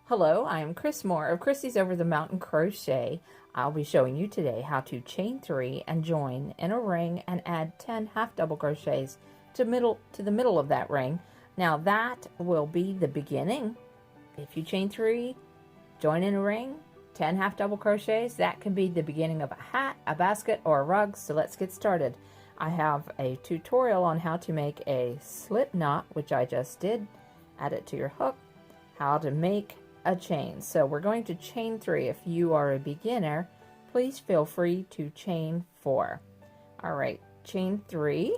Hello, I am Kris Moore of Krissy's Over the Mountain Crochet. I'll be showing you today how to chain 3 and join in a ring and add 10 half double crochets to the middle of that ring. Now that will be the beginning. If you chain 3, join in a ring, 10 half double crochets, that can be the beginning of a hat, a basket, or a rug. So let's get started. I have a tutorial on how to make a slip knot, which I just did. Add it to your hook. How to make a chain. So we're going to chain 3. If you are a beginner, please feel free to chain 4. All right, chain 3.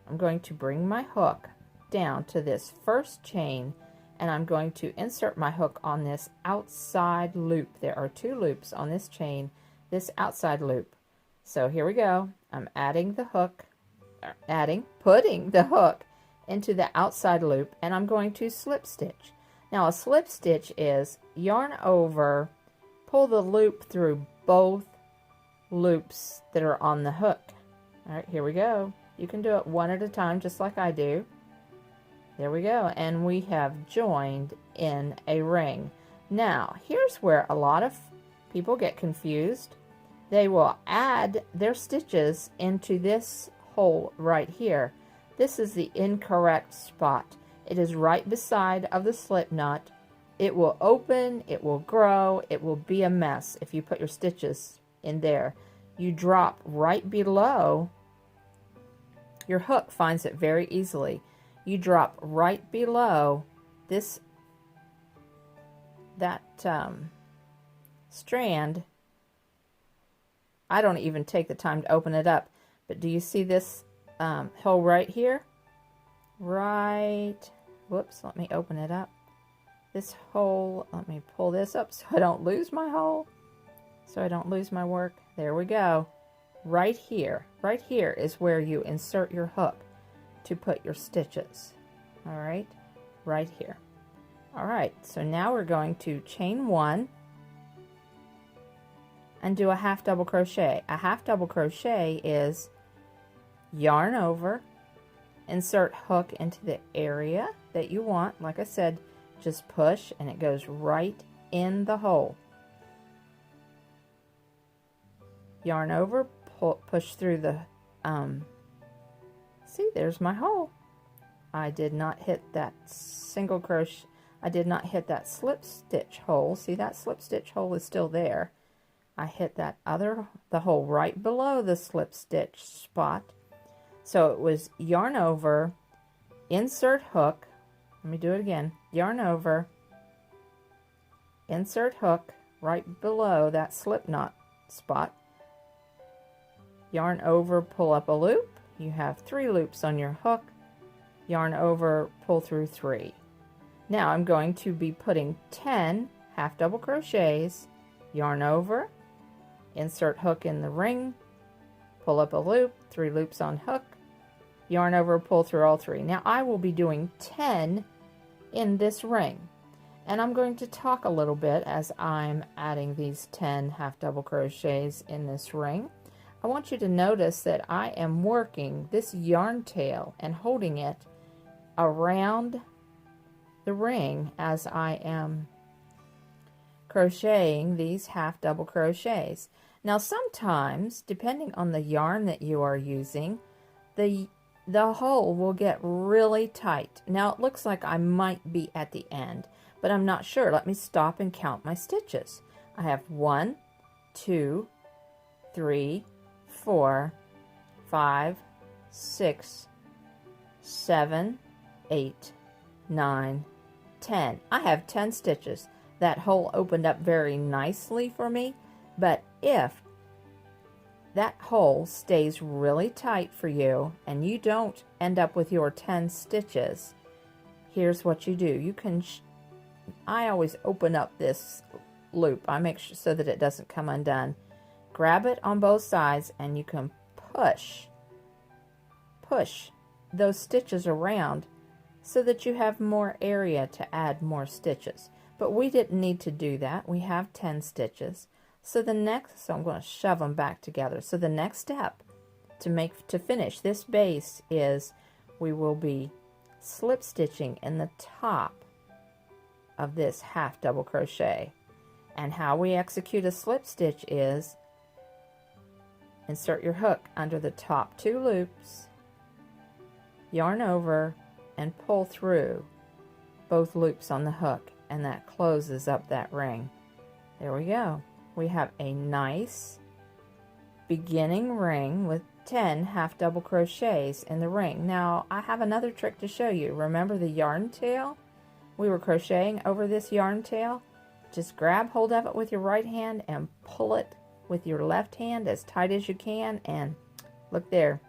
I'm going to bring my hook down to this first chain, and I'm going to insert my hook on this outside loop. There are 2 loops on this chain, this outside loop. So here we go. I'm adding the hook, putting the hook into the outside loop, and I'm going to slip stitch. Now a slip stitch is yarn over, pull the loop through both loops that are on the hook. All right, here we go. You can do it one at a time just like I do. There we go, and we have joined in a ring. Now here's where a lot of people get confused. They will add their stitches into this hole right here. This is the incorrect spot. It is right beside of the slip knot. It will open, it will grow, it will be a mess if you put your stitches in there. You drop right below, your hook finds it very easily. You drop right below this, that strand. I don't even take the time to open it up, but do you see this hole right here? Whoops, let me open it up. This hole, let me pull this up so I don't lose my hole, so I don't lose my work. There we go. Right here is where you insert your hook to put your stitches. All right, right here. All right, so now we're going to chain 1 and do a half double crochet. A half double crochet is yarn over, insert hook into the area that you want. Like I said, just push and it goes right in the hole. Yarn over, push through the, see, there's my hole. I did not hit that single crochet, I did not hit that slip stitch hole. See, that slip stitch hole is still there. I hit that the hole right below the slip stitch spot. So it was yarn over, insert hook, let me do it again, yarn over, insert hook right below that slip knot spot, yarn over, pull up a loop, you have 3 loops on your hook, yarn over, pull through 3. Now I'm going to be putting 10 half double crochets, yarn over, insert hook in the ring, pull up a loop, 3 loops on hook, yarn over, pull through all 3. Now I will be doing 10 in this ring, and I'm going to talk a little bit as I'm adding these 10 half double crochets in this ring. I want you to notice that I am working this yarn tail and holding it around the ring as I am crocheting these half double crochets. Now sometimes, depending on the yarn that you are using, the hole will get really tight. Now it looks like I might be at the end, but I'm not sure. Let me stop and count my stitches. I have 1, 2, 3, 4, 5, 6, 7, 8, 9, 10. I have 10 stitches. That hole opened up very nicely for me, but if that hole stays really tight for you and you don't end up with your 10 stitches, here's what you do. You can, I always open up this loop. I make sure so that it doesn't come undone. Grab it on both sides and you can push those stitches around so that you have more area to add more stitches. But we didn't need to do that. We have 10 stitches. So I'm going to shove them back together. So the next step to finish this base is we will be slip stitching in the top of this half double crochet. And how we execute a slip stitch is insert your hook under the top 2 loops, yarn over, and pull through both loops on the hook, and that closes up that ring. There we go. We have a nice beginning ring with 10 half double crochets in the ring. Now I have another trick to show you. Remember the yarn tail? We were crocheting over this yarn tail. Just grab hold of it with your right hand and pull it with your left hand as tight as you can, and look there,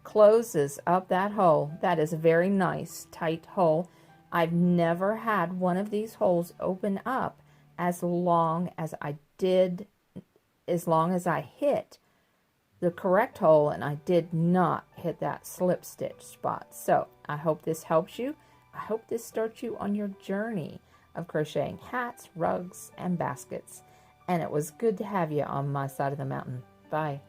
closes up that hole. That is a very nice tight hole. I've never had one of these holes open up as long as I did, as long as I hit the correct hole, and I did not hit that slip stitch spot. So I hope this helps you. I hope this starts you on your journey of crocheting hats, rugs, and baskets. And it was good to have you on my side of the mountain. Bye.